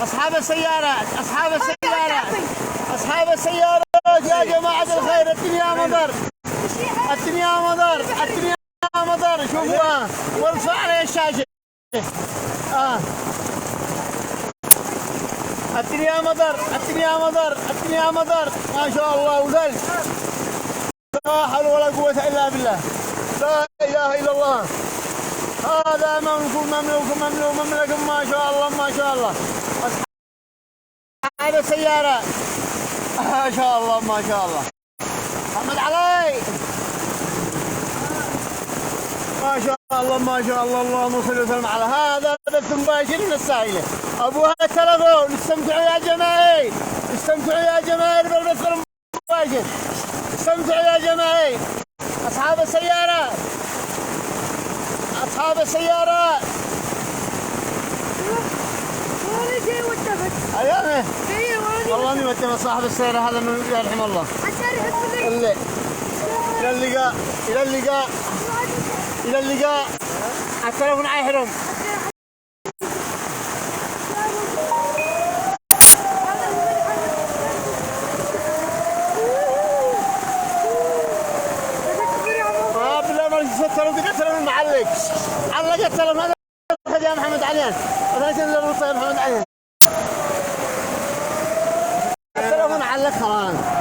أصحاب السيارات أصحاب السيارات أصحاب السيارات يا جماعة الخير، الدنيا مطر، الدنيا مطر، الدنيا مطر، شوفوها وارفع علي الشاشة. الدنيا مطر، الدنيا مطر، الدنيا مطر، ما شاء الله، وثلج، لا حول ولا قوة إلا بالله، لا إله إلا الله. هذا مملوك ما شاء الله ما شاء الله. أصحاب السيارة ما شاء الله ما شاء الله. محمد علي ما شاء الله ما شاء الله، اللهم صل وسلم على هذا بث مباشر من السائلة. أبوها التلفون، استمتعوا يا جماعة، استمتعوا يا جماعة بالبث المباشر، استمتعوا يا جماعة. أصحاب السيارة أصحاب السيارات أيامه والله اني متى صاحب السيارة هذا من يرحم الله. إلى اللقاء إلى اللقاء إلى اللقاء. التلفون عيحرم. التلفون معلق، علق التلفون هذا يا محمد عليان، هذا يا محمد عليان، التلفون علق خلاص.